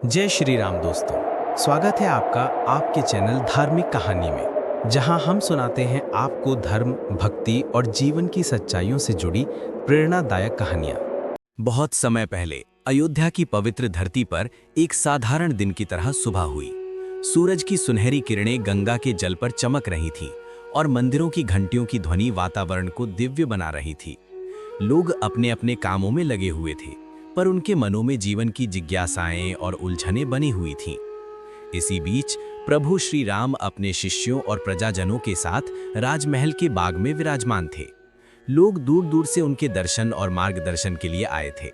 जय श्री राम दोस्तों, स्वागत है आपका आपके चैनल धार्मिक कहानी में, जहां हम सुनाते हैं आपको धर्म, भक्ति और जीवन की सच्चाइयों से जुड़ी प्रेरणादायक कहानियां। बहुत समय पहले अयोध्या की पवित्र धरती पर एक साधारण दिन की तरह सुबह हुई। सूरज की सुनहरी किरणें गंगा के जल पर चमक रही थीं और मंदिरों की घंटियों की ध्वनि वातावरण को दिव्य बना रही थी। लोग अपने अपने कामों में लगे हुए थे, पर उनके मनों में जीवन की जिज्ञासाएं और उलझनें बनी हुई थीं। इसी बीच प्रभु श्री राम अपने शिष्यों और प्रजाजनों के साथ राजमहल के बाग में विराजमान थे। लोग दूर दूर से उनके दर्शन और मार्गदर्शन के लिए आए थे।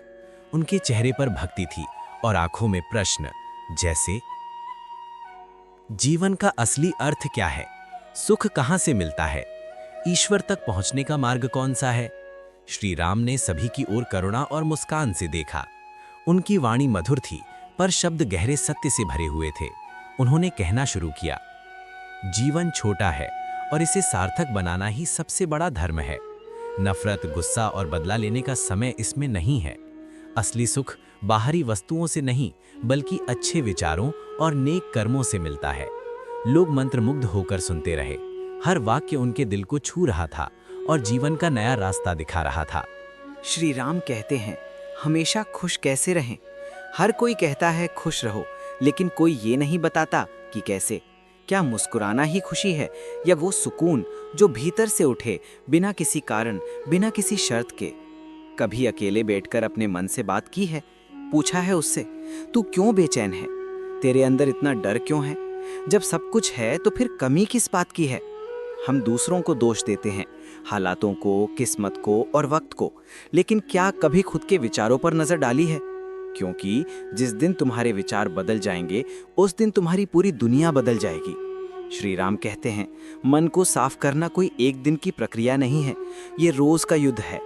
उनके चेहरे पर भक्ति थी और आंखों में प्रश्न, जैसे जीवन का असली अर्थ क्या है, सुख कहां से मिलता है, ईश्वर तक पहुंचने का मार्ग कौन सा है। श्री राम ने सभी की ओर करुणा और मुस्कान से देखा। उनकी वाणी मधुर थी, पर शब्द गहरे सत्य से भरे हुए थे। उन्होंने कहना शुरू किया, जीवन छोटा है और इसे सार्थक बनाना ही सबसे बड़ा धर्म है। नफरत, गुस्सा और बदला लेने का समय इसमें नहीं है। असली सुख बाहरी वस्तुओं से नहीं, बल्कि अच्छे विचारों और नेक कर्मों से मिलता है। लोग मंत्रमुग्ध होकर सुनते रहे। हर वाक्य उनके दिल को छू रहा था और जीवन का नया रास्ता दिखा रहा था। श्री राम कहते हैं, हमेशा खुश कैसे रहें। हर कोई कहता है खुश रहो, लेकिन कोई ये नहीं बताता कि कैसे। क्या मुस्कुराना ही खुशी है, या वो सुकून जो भीतर से उठे, बिना किसी कारण, बिना किसी शर्त के। कभी अकेले बैठकर अपने मन से बात की है, पूछा है उससे, तू क्यों बेचैन है, तेरे अंदर इतना डर क्यों है। जब सब कुछ है तो फिर कमी किस बात की है। हम दूसरों को दोष देते हैं, हालातों को, किस्मत को और वक्त को, लेकिन क्या कभी खुद के विचारों पर नजर डाली है। क्योंकि जिस दिन तुम्हारे विचार बदल जाएंगे, उस दिन तुम्हारी पूरी दुनिया बदल जाएगी। श्री राम कहते हैं, मन को साफ करना कोई एक दिन की प्रक्रिया नहीं है, ये रोज का युद्ध है।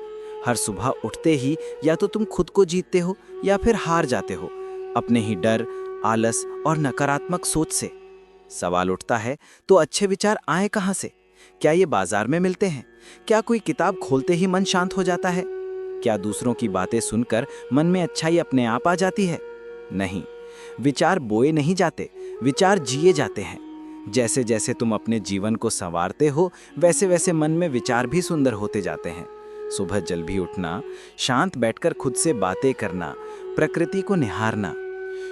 हर सुबह उठते ही या तो तुम खुद को जीतते हो या फिर हार जाते हो, अपने ही डर, आलस और नकारात्मक सोच से। सवाल उठता है, तो अच्छे विचार आए कहाँ से? क्या ये बाजार में मिलते हैं? क्या कोई किताब खोलते ही मन शांत हो जाता है? क्या दूसरों की बातें सुनकर मन में अच्छाई अपने आप आ जाती है? नहीं, विचार बोए नहीं जाते, विचार जिए जाते हैं। जैसे जैसे तुम अपने जीवन को संवारते हो, वैसे वैसे मन में विचार भी सुंदर होते जाते हैं। सुबह जल्दी उठना, शांत बैठकर खुद से बातें करना, प्रकृति को निहारना।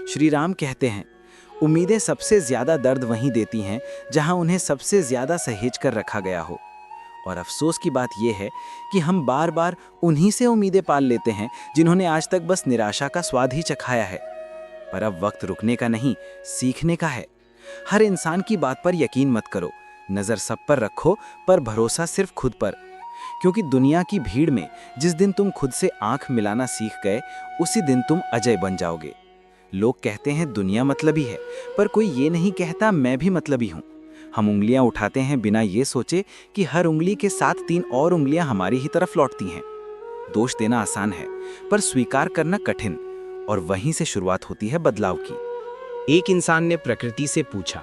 श्री राम कहते हैं, उम्मीदें सबसे ज्यादा दर्द वहीं देती हैं जहां उन्हें सबसे ज्यादा सहेज कर रखा गया हो। और अफसोस की बात यह है कि हम बार बार उन्हीं से उम्मीदें पाल लेते हैं जिन्होंने आज तक बस निराशा का स्वाद ही चखाया है। पर अब वक्त रुकने का नहीं, सीखने का है। हर इंसान की बात पर यकीन मत करो, नजर सब पर रखो, पर भरोसा सिर्फ खुद पर। क्योंकि दुनिया की भीड़ में जिस दिन तुम खुद से आंख मिलाना सीख गए, उसी दिन तुम अजय बन जाओगे। लोग कहते हैं दुनिया मतलबी है, पर कोई ये नहीं कहता मैं भी मतलबी हूँ। हम उंगलियां उठाते हैं बिना ये सोचे कि हर उंगली के साथ 3 और उंगलियां हमारी ही तरफ लौटती हैं। दोष देना आसान है, पर स्वीकार करना कठिन, और वहीं से शुरुआत होती है बदलाव की। एक इंसान ने प्रकृति से पूछा,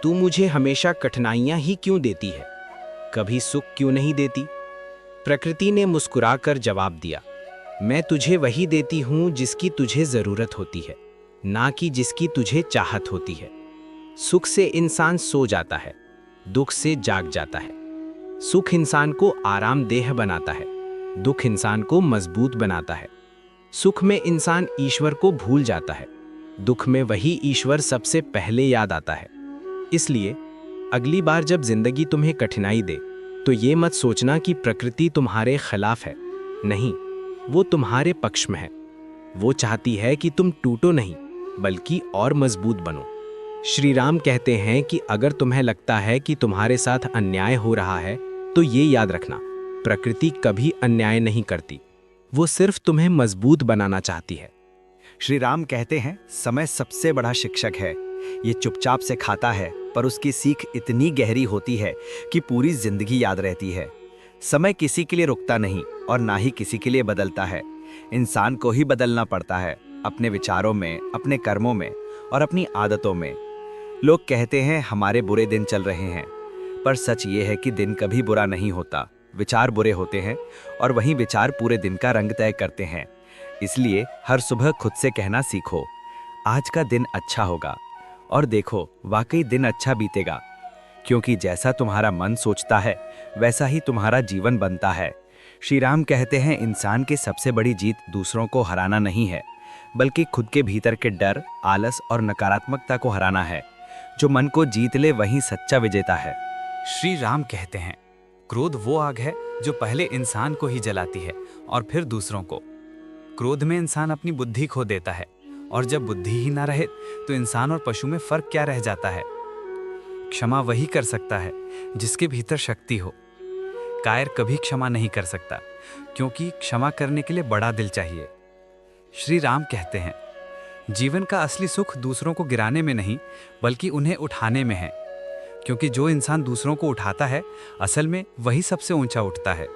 तू मुझे हमेशा कठिनाइयां ही क्यों देती है, कभी सुख क्यों नहीं देती? प्रकृति ने मुस्कुराकर जवाब दिया, मैं तुझे वही देती हूं जिसकी तुझे जरूरत होती है, ना कि जिसकी तुझे चाहत होती है। सुख से इंसान सो जाता है, दुख से जाग जाता है। सुख इंसान को आरामदेह बनाता है, दुख इंसान को मजबूत बनाता है। सुख में इंसान ईश्वर को भूल जाता है, दुख में वही ईश्वर सबसे पहले याद आता है। इसलिए अगली बार जब जिंदगी तुम्हें कठिनाई दे, तो ये मत सोचना कि प्रकृति तुम्हारे खिलाफ है। नहीं, वो तुम्हारे पक्ष में है। वो चाहती है कि तुम टूटो नहीं, बल्कि और मजबूत बनो। श्री राम कहते हैं कि अगर तुम्हें लगता है कि तुम्हारे साथ अन्याय हो रहा है, तो ये याद रखना, प्रकृति कभी अन्याय नहीं करती, वो सिर्फ तुम्हें मजबूत बनाना चाहती है। श्री राम कहते हैं, समय सबसे बड़ा शिक्षक है। ये चुपचाप से खाता है, पर उसकी सीख इतनी गहरी होती है कि पूरी जिंदगी याद रहती है। समय किसी के लिए रुकता नहीं और ना ही किसी के लिए बदलता है। इंसान को ही बदलना पड़ता है, अपने विचारों में, अपने कर्मों में और अपनी आदतों में। लोग कहते हैं हमारे बुरे दिन चल रहे हैं, पर सच ये है कि दिन कभी बुरा नहीं होता, विचार बुरे होते हैं और वही विचार पूरे दिन का रंग तय करते हैं। इसलिए हर सुबह खुद से कहना सीखो, आज का दिन अच्छा होगा। और देखो, वाकई दिन अच्छा बीतेगा, क्योंकि जैसा तुम्हारा मन सोचता है वैसा ही तुम्हारा जीवन बनता है। श्री राम कहते हैं, इंसान की सबसे बड़ी जीत दूसरों को हराना नहीं है, बल्कि खुद के भीतर के डर, आलस और नकारात्मकता को हराना है। जो मन को जीत ले वही सच्चा विजेता है। श्री राम कहते हैं, क्रोध वो आग है जो पहले इंसान को ही जलाती है और फिर दूसरों को। क्रोध में इंसान अपनी बुद्धि खो देता है, और जब बुद्धि ही ना रहे तो इंसान और पशु में फर्क क्या रह जाता है। क्षमा वही कर सकता है जिसके भीतर शक्ति हो। कायर कभी क्षमा नहीं कर सकता, क्योंकि क्षमा करने के लिए बड़ा दिल चाहिए। श्री राम कहते हैं, जीवन का असली सुख दूसरों को गिराने में नहीं, बल्कि उन्हें उठाने में है, क्योंकि जो इंसान दूसरों को उठाता है असल में वही सबसे ऊंचा उठता है।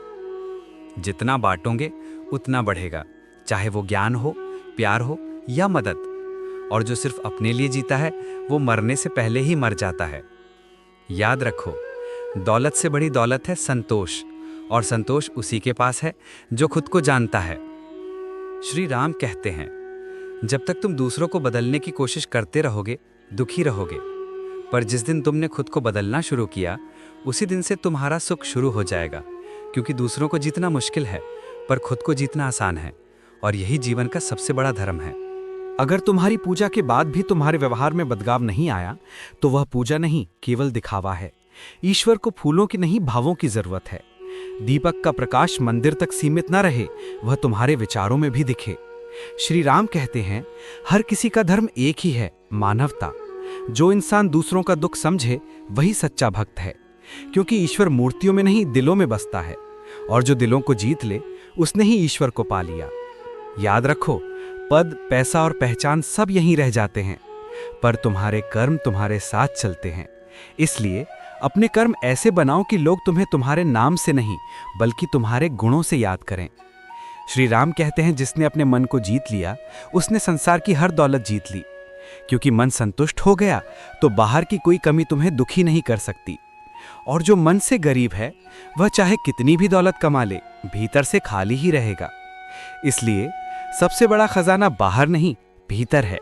जितना बांटोगे उतना बढ़ेगा, चाहे वो ज्ञान हो, प्यार हो या मदद। और जो सिर्फ अपने लिए जीता है वो मरने से पहले ही मर जाता है। याद रखो, दौलत से बड़ी दौलत है संतोष, और संतोष उसी के पास है जो खुद को जानता है। श्री राम कहते हैं, जब तक तुम दूसरों को बदलने की कोशिश करते रहोगे दुखी रहोगे, पर जिस दिन तुमने खुद को बदलना शुरू किया उसी दिन से तुम्हारा सुख शुरू हो जाएगा। क्योंकि दूसरों को जीतना मुश्किल है, पर खुद को जीतना आसान है, और यही जीवन का सबसे बड़ा धर्म है। अगर तुम्हारी पूजा के बाद भी तुम्हारे व्यवहार में बदलाव नहीं आया तो वह पूजा नहीं, केवल दिखावा है। ईश्वर को फूलों की नहीं, भावों की जरूरत है। दीपक का प्रकाश मंदिर तक सीमित न रहे, वह तुम्हारे विचारों में भी दिखे। श्री राम कहते हैं, हर किसी का धर्म एक ही है, मानवता। जो इंसान दूसरों का दुख समझे वही सच्चा भक्त है, क्योंकि ईश्वर मूर्तियों में नहीं, दिलों में बसता है, और जो दिलों को जीत ले उसने ही ईश्वर को पा लिया। याद रखो, पद, पैसा और पहचान सब यहीं रह जाते हैं, पर तुम्हारे कर्म तुम्हारे साथ चलते हैं। इसलिए अपने कर्म ऐसे बनाओ कि लोग तुम्हें तुम्हारे नाम से नहीं, बल्कि तुम्हारे गुणों से याद करें। श्री राम कहते हैं, जिसने अपने मन को जीत लिया उसने संसार की हर दौलत जीत ली, क्योंकि मन संतुष्ट हो गया तो बाहर की कोई कमी तुम्हें दुखी नहीं कर सकती। और जो मन से गरीब है वह चाहे कितनी भी दौलत कमा ले, भीतर से खाली ही रहेगा। इसलिए सबसे बड़ा खजाना बाहर नहीं, भीतर है,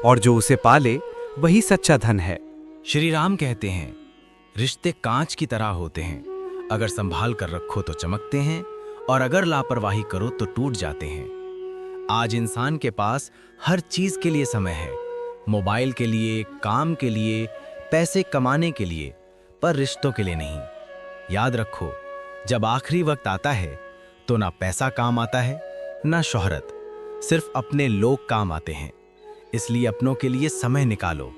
और जो उसे पाले वही सच्चा धन है। श्री राम कहते हैं, रिश्ते कांच की तरह होते हैं, अगर संभाल कर रखो तो चमकते हैं, और अगर लापरवाही करो तो टूट जाते हैं। आज इंसान के पास हर चीज के लिए समय है, मोबाइल के लिए, काम के लिए, पैसे कमाने के लिए, पर रिश्तों के लिए नहीं। याद रखो, जब आखिरी वक्त आता है तो ना पैसा काम आता है ना शोहरत, सिर्फ अपने लोग काम आते हैं। इसलिए अपनों के लिए समय निकालो।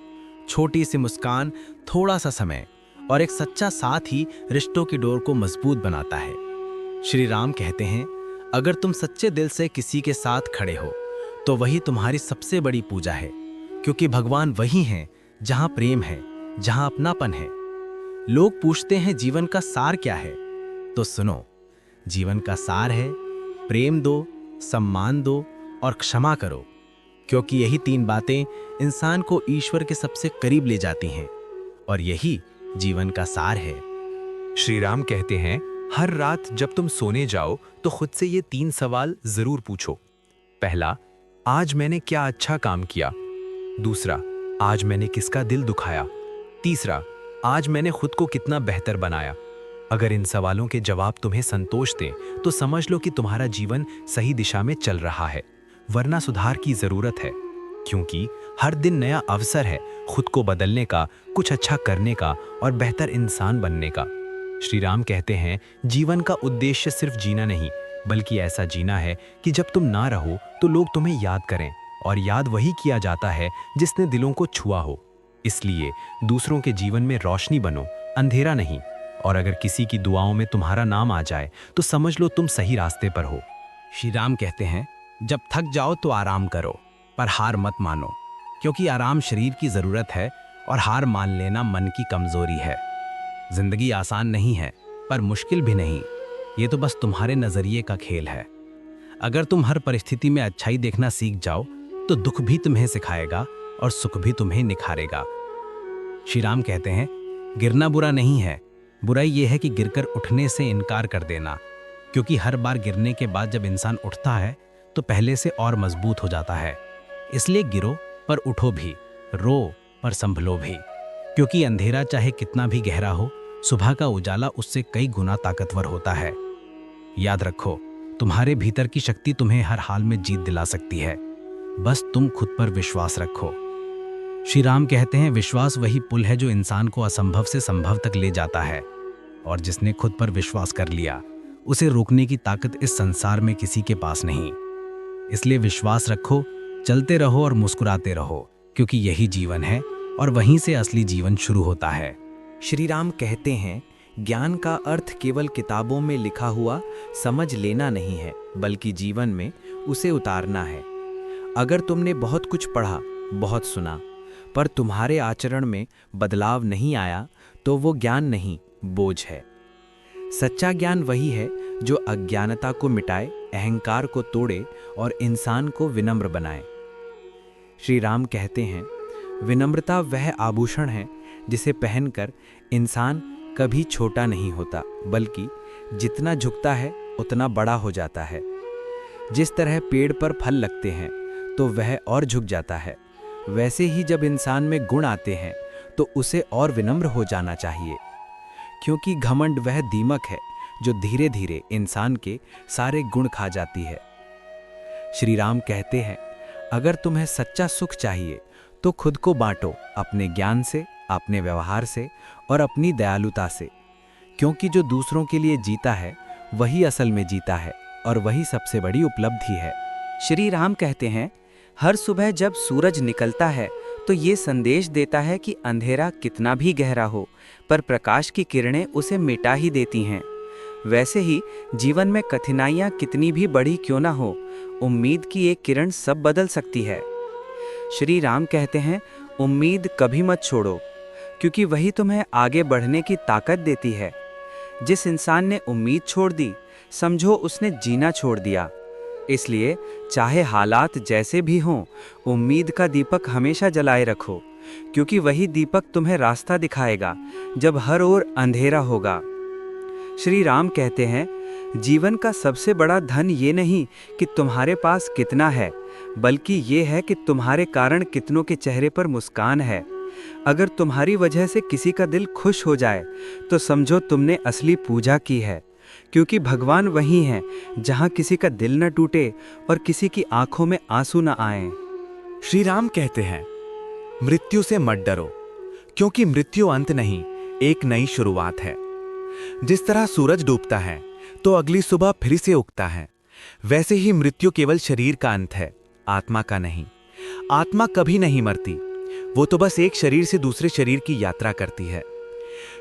छोटी सी मुस्कान, थोड़ा सा समय और एक सच्चा साथ ही रिश्तों की डोर को मजबूत बनाता है। श्री राम कहते हैं, अगर तुम सच्चे दिल से किसी के साथ खड़े हो तो वही तुम्हारी सबसे बड़ी पूजा है, क्योंकि भगवान वही हैं जहां प्रेम है, जहां अपनापन है। लोग पूछते हैं जीवन का सार क्या है, तो सुनो, जीवन का सार है प्रेम दो, सम्मान दो और क्षमा करो, क्योंकि यही तीन बातें इंसान को ईश्वर के सबसे करीब ले जाती हैं, और यही जीवन का सार है। श्री राम कहते हैं, हर रात जब तुम सोने जाओ तो खुद से ये 3 सवाल जरूर पूछो। पहला, आज मैंने क्या अच्छा काम किया। दूसरा, आज मैंने किसका दिल दुखाया। तीसरा, आज मैंने खुद को कितना बेहतर बनाया। अगर इन सवालों के जवाब तुम्हें संतोष दें तो समझ लो कि तुम्हारा जीवन सही दिशा में चल रहा है, वरना सुधार की जरूरत है, क्योंकि हर दिन नया अवसर है खुद को बदलने का, कुछ अच्छा करने का और बेहतर इंसान बनने का। श्री राम कहते हैं, जीवन का उद्देश्य सिर्फ जीना नहीं, बल्कि ऐसा जीना है कि जब तुम ना रहो तो लोग तुम्हें याद करें, और याद वही किया जाता है जिसने दिलों को छुआ हो। इसलिए दूसरों के जीवन में रोशनी बनो, अंधेरा नहीं। और अगर किसी की दुआओं में तुम्हारा नाम आ जाए तो समझ लो तुम सही रास्ते पर हो। श्री राम कहते हैं, जब थक जाओ तो आराम करो, पर हार मत मानो, क्योंकि आराम शरीर की जरूरत है और हार मान लेना मन की कमजोरी है। जिंदगी आसान नहीं है, पर मुश्किल भी नहीं, ये तो बस तुम्हारे नजरिए का खेल है। अगर तुम हर परिस्थिति में अच्छाई देखना सीख जाओ तो दुख भी तुम्हें सिखाएगा और सुख भी तुम्हें निखारेगा। श्री राम कहते हैं, गिरना बुरा नहीं है, बुराई यह है कि गिरकर उठने से इनकार कर देना, क्योंकि हर बार गिरने के बाद जब इंसान उठता है तो पहले से और मजबूत हो जाता है। इसलिए गिरो पर उठो भी, रो पर संभलो भी, क्योंकि अंधेरा चाहे कितना भी गहरा हो, सुबह का उजाला उससे कई गुना ताकतवर होता है। याद रखो, तुम्हारे भीतर की शक्ति तुम्हें हर हाल में जीत दिला सकती है, बस तुम खुद पर विश्वास रखो। श्री राम कहते हैं, विश्वास वही पुल है जो इंसान को असंभव से संभव तक ले जाता है, और जिसने खुद पर विश्वास कर लिया, उसे रोकने की ताकत इस संसार में किसी के पास नहीं। इसलिए विश्वास रखो, चलते रहो और मुस्कुराते रहो, क्योंकि यही जीवन है और वहीं से असली जीवन शुरू होता है। श्री राम कहते हैं, ज्ञान का अर्थ केवल किताबों में लिखा हुआ समझ लेना नहीं है, बल्कि जीवन में उसे उतारना है। अगर तुमने बहुत कुछ पढ़ा, बहुत सुना, पर तुम्हारे आचरण में बदलाव नहीं आया, तो वो ज्ञान नहीं, बोझ है। सच्चा ज्ञान वही है जो अज्ञानता को मिटाए, अहंकार को तोड़े और इंसान को विनम्र बनाए। श्री राम कहते हैं, विनम्रता वह आभूषण है जिसे पहनकर इंसान कभी छोटा नहीं होता, बल्कि जितना झुकता है उतना बड़ा हो जाता है। जिस तरह पेड़ पर फल लगते हैं तो वह और झुक जाता है, वैसे ही जब इंसान में गुण आते हैं तो उसे और विनम्र हो जाना चाहिए, क्योंकि घमंड वह दीमक है जो धीरे धीरे इंसान के सारे गुण खा जाती है। श्री राम कहते हैं, अगर तुम्हें सच्चा सुख चाहिए तो खुद को बांटो, अपने ज्ञान से, अपने व्यवहार से और अपनी दयालुता से, क्योंकि जो दूसरों के लिए जीता है वही असल में जीता है और वही सबसे बड़ी उपलब्धि है। श्री राम कहते हैं, हर सुबह जब सूरज निकलता है तो ये संदेश देता है कि अंधेरा कितना भी गहरा हो, पर प्रकाश की किरणें उसे मिटा ही देती हैं। वैसे ही जीवन में कठिनाइयाँ कितनी भी बड़ी क्यों ना हो, उम्मीद की एक किरण सब बदल सकती है। श्री राम कहते हैं, उम्मीद कभी मत छोड़ो, क्योंकि वही तुम्हें आगे बढ़ने की ताकत देती है। जिस इंसान ने उम्मीद छोड़ दी, समझो उसने जीना छोड़ दिया। इसलिए चाहे हालात जैसे भी हों, उम्मीद का दीपक हमेशा जलाए रखो, क्योंकि वही दीपक तुम्हें रास्ता दिखाएगा जब हर ओर अंधेरा होगा। श्री राम कहते हैं, जीवन का सबसे बड़ा धन ये नहीं कि तुम्हारे पास कितना है, बल्कि ये है कि तुम्हारे कारण कितनों के चेहरे पर मुस्कान है। अगर तुम्हारी वजह से किसी का दिल खुश हो जाए तो समझो तुमने असली पूजा की है, क्योंकि भगवान वही हैं जहाँ किसी का दिल न टूटे और किसी की आंखों में आंसू न आए। श्री राम कहते हैं, मृत्यु से मत डरो, क्योंकि मृत्यु अंत नहीं, एक नई शुरुआत है। जिस तरह सूरज डूबता है तो अगली सुबह फिर से उगता है, वैसे ही मृत्यु केवल शरीर का अंत है, आत्मा का नहीं। आत्मा कभी नहीं मरती, वो तो बस एक शरीर से दूसरे शरीर की यात्रा करती है।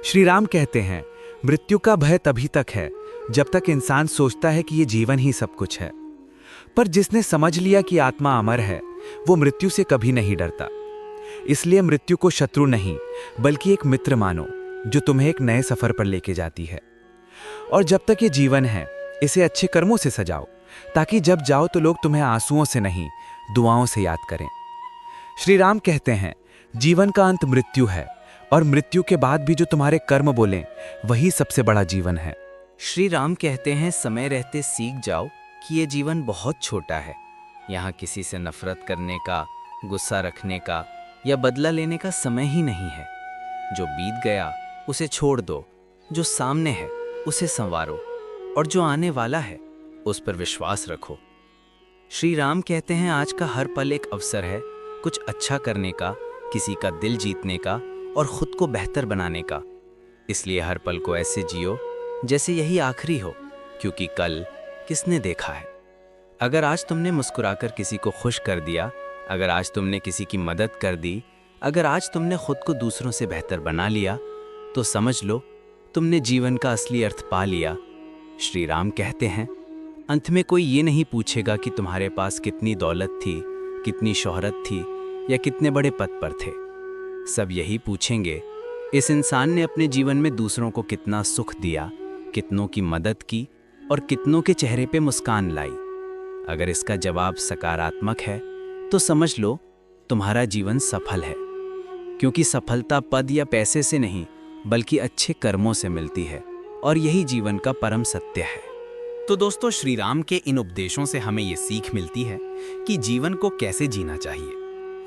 श्री राम कहते हैं, मृत्यु का भय तभी तक है जब तक इंसान सोचता है कि ये जीवन ही सब कुछ है, पर जिसने समझ लिया कि आत्मा अमर है, वो मृत्यु से कभी नहीं डरता। इसलिए मृत्यु को शत्रु नहीं, बल्कि एक मित्र मानो, जो तुम्हें एक नए सफर पर लेके जाती है। और जब तक ये जीवन है, इसे अच्छे कर्मों से सजाओ, ताकि जब जाओ तो लोग तुम्हें आंसुओं से नहीं, दुआओं से याद करें। श्री राम कहते हैं, जीवन का अंत मृत्यु है, और मृत्यु के बाद भी जो तुम्हारे कर्म बोलें, वही सबसे बड़ा जीवन है। श्री राम कहते हैं, समय रहते सीख जाओ कि ये जीवन बहुत छोटा है। यहाँ किसी से नफरत करने का, गुस्सा रखने का या बदला लेने का समय ही नहीं है। जो बीत गया उसे छोड़ दो, जो सामने है उसे संवारो, और जो आने वाला है उस पर विश्वास रखो। श्री राम कहते हैं, आज का हर पल एक अवसर है कुछ अच्छा करने का, किसी का दिल जीतने का और खुद को बेहतर बनाने का। इसलिए हर पल को ऐसे जियो जैसे यही आखिरी हो, क्योंकि कल किसने देखा है। अगर आज तुमने मुस्कुराकर किसी को खुश कर दिया, अगर आज तुमने किसी की मदद कर दी, अगर आज तुमने खुद को दूसरों से बेहतर बना लिया, तो समझ लो तुमने जीवन का असली अर्थ पा लिया। श्री राम कहते हैं, अंत में कोई ये नहीं पूछेगा कि तुम्हारे पास कितनी दौलत थी, कितनी शोहरत थी या कितने बड़े पद पर थे। सब यही पूछेंगे, इस इंसान ने अपने जीवन में दूसरों को कितना सुख दिया, कितनों की मदद की और कितनों के चेहरे पे मुस्कान लाई। अगर इसका जवाब सकारात्मक है तो समझ लो तुम्हारा जीवन सफल है, क्योंकि सफलता पद या पैसे से नहीं बल्कि अच्छे कर्मों से मिलती है, और यही जीवन का परम सत्य है। तो दोस्तों, श्री राम के इन उपदेशों से हमें ये सीख मिलती है कि जीवन को कैसे जीना चाहिए।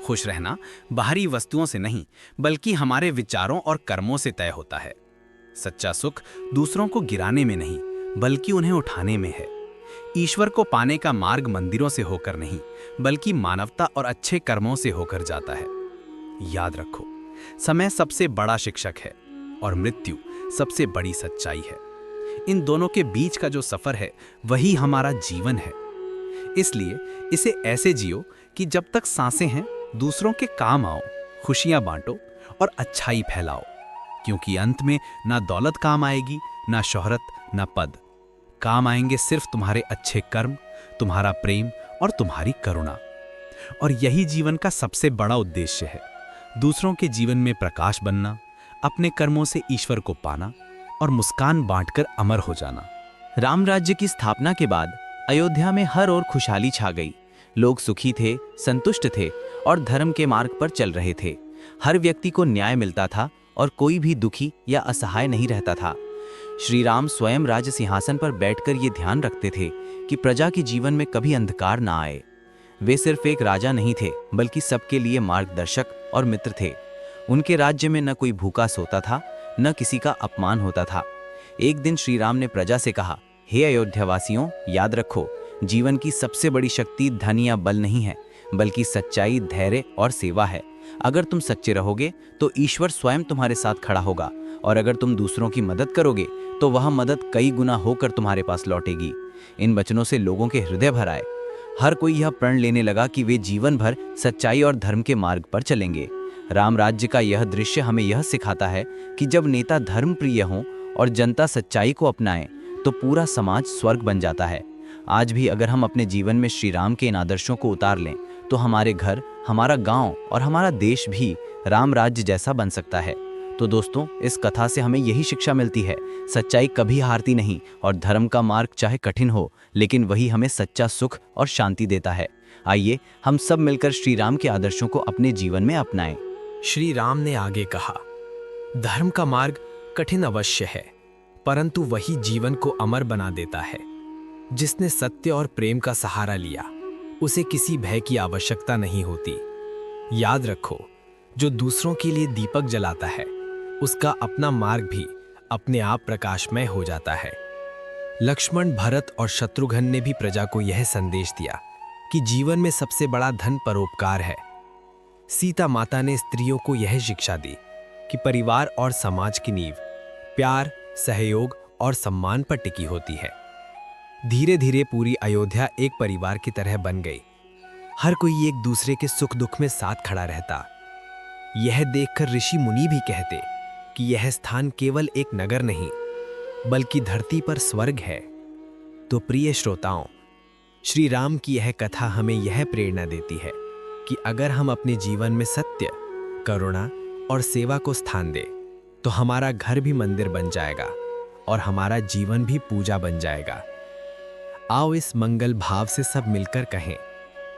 खुश रहना बाहरी वस्तुओं से नहीं, बल्कि हमारे विचारों और कर्मों से तय होता है। सच्चा सुख दूसरों को गिराने में नहीं, बल्कि उन्हें उठाने में है। ईश्वर को पाने का मार्ग मंदिरों से होकर नहीं, बल्कि मानवता और अच्छे कर्मों से होकर जाता है। याद रखो, समय सबसे बड़ा शिक्षक है और मृत्यु सबसे बड़ी सच्चाई है। इन दोनों के बीच का जो सफर है वही हमारा जीवन है। इसलिए इसे ऐसे जियो कि जब तक सांसें हैं दूसरों के काम आओ, खुशियां बांटो और अच्छाई फैलाओ, क्योंकि अंत में ना दौलत काम आएगी, ना शोहरत, ना पद। काम आएंगे सिर्फ तुम्हारे अच्छे कर्म, तुम्हारा प्रेम और तुम्हारी करुणा। और यही जीवन का सबसे बड़ा उद्देश्य है, दूसरों के जीवन में प्रकाश बनना, अपने कर्मों से ईश्वर को पाना और मुस्कान बांटकर अमर हो जाना। राम राज्य की स्थापना के बाद अयोध्या में हर ओर खुशहाली छा गई। लोग सुखी थे, संतुष्ट थे और धर्म के मार्ग पर चल रहे थे। हर व्यक्ति को न्याय मिलता था और कोई भी दुखी या असहाय नहीं रहता था। श्री राम स्वयं राज सिंहासन पर बैठकर ये ध्यान रखते थे कि प्रजा के जीवन में कभी अंधकार ना आए। वे सिर्फ एक राजा नहीं थे, बल्कि सबके लिए मार्गदर्शक और मित्र थे। उनके राज्य में न कोई भूखा सोता था, न किसी का अपमान होता था। एक दिन श्री राम ने प्रजा से कहा, हे अयोध्यावासियों, याद रखो, जीवन की सबसे बड़ी शक्ति धन या बल नहीं है, बल्कि सच्चाई, धैर्य और सेवा है। अगर तुम सच्चे रहोगे तो ईश्वर स्वयं तुम्हारे साथ खड़ा होगा, और अगर तुम दूसरों की मदद करोगे तो वह मदद कई गुना होकर तुम्हारे पास लौटेगी। इन वचनों से लोगों के हृदय भर आए। हर कोई यह प्रण लेने लगा कि वे जीवन भर सच्चाई और धर्म के मार्ग पर चलेंगे। राम राज्य का यह दृश्य हमें यह सिखाता है कि जब नेता धर्म प्रिय हों और जनता सच्चाई को अपनाएं, तो पूरा समाज स्वर्ग बन जाता है। आज भी अगर हम अपने जीवन में श्री राम के इन आदर्शों को उतार लें, तो हमारे घर, हमारा गांव और हमारा देश भी राम राज्य जैसा बन सकता है। तो दोस्तों, इस कथा से हमें यही शिक्षा मिलती है, सच्चाई कभी हारती नहीं और धर्म का मार्ग चाहे कठिन हो, लेकिन वही हमें सच्चा सुख और शांति देता है। आइए हम सब मिलकर श्री राम के आदर्शों को अपने जीवन में अपनाएं। श्री राम ने आगे कहा, धर्म का मार्ग कठिन अवश्य है, परंतु वही जीवन को अमर बना देता है। जिसने सत्य और प्रेम का सहारा लिया, उसे किसी भय की आवश्यकता नहीं होती। याद रखो, जो दूसरों के लिए दीपक जलाता है, उसका अपना मार्ग भी अपने आप प्रकाशमय हो जाता है। लक्ष्मण, भरत और शत्रुघ्न ने भी प्रजा को यह संदेश दिया कि जीवन में सबसे बड़ा धन परोपकार है। सीता माता ने स्त्रियों को यह शिक्षा दी कि परिवार और समाज की नींव प्यार, सहयोग और सम्मान पर टिकी होती है। धीरे धीरे पूरी अयोध्या एक परिवार की तरह बन गई। हर कोई एक दूसरे के सुख दुख में साथ खड़ा रहता। यह देखकर ऋषि मुनि भी कहते कि यह स्थान केवल एक नगर नहीं, बल्कि धरती पर स्वर्ग है। तो प्रिय श्रोताओं, श्री राम की यह कथा हमें यह प्रेरणा देती है कि अगर हम अपने जीवन में सत्य, करुणा और सेवा को स्थान दें, तो हमारा घर भी मंदिर बन जाएगा और हमारा जीवन भी पूजा बन जाएगा। आओ इस मंगल भाव से सब मिलकर कहें,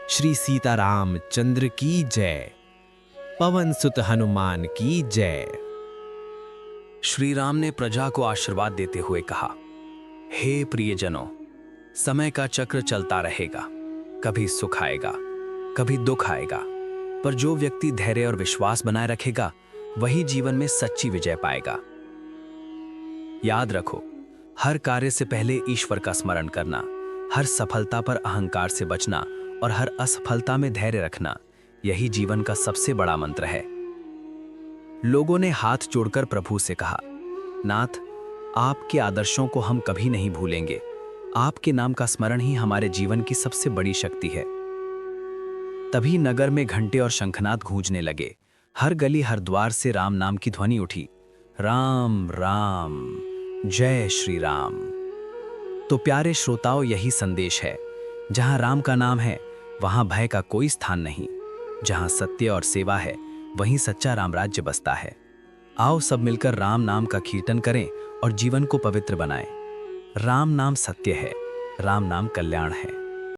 श्री सीताराम चंद्र की जय, पवन सुत हनुमान की जय। श्री राम ने प्रजा को आशीर्वाद देते हुए कहा, हे प्रियजनों, समय का चक्र चलता रहेगा। कभी सुख आएगा, कभी दुख आएगा, पर जो व्यक्ति धैर्य और विश्वास बनाए रखेगा, वही जीवन में सच्ची विजय पाएगा। याद रखो, हर कार्य से पहले ईश्वर का स्मरण करना, हर सफलता पर अहंकार से बचना और हर असफलता में धैर्य रखना, यही जीवन का सबसे बड़ा मंत्र है। लोगों ने हाथ जोड़कर प्रभु से कहा, नाथ, आपके आदर्शों को हम कभी नहीं भूलेंगे। आपके नाम का स्मरण ही हमारे जीवन की सबसे बड़ी शक्ति है। तभी नगर में घंटे और शंखनाद गूंजने लगे। हर गली, हर द्वार से राम नाम की ध्वनि उठी, राम राम, जय श्री राम। तो प्यारे श्रोताओं, यही संदेश है, जहां राम का नाम है, वहां भय का कोई स्थान नहीं। जहां सत्य और सेवा है, वहीं सच्चा रामराज्य बसता है। आओ सब मिलकर राम नाम का कीर्तन करें और जीवन को पवित्र बनाएं। राम नाम सत्य है, राम नाम कल्याण है।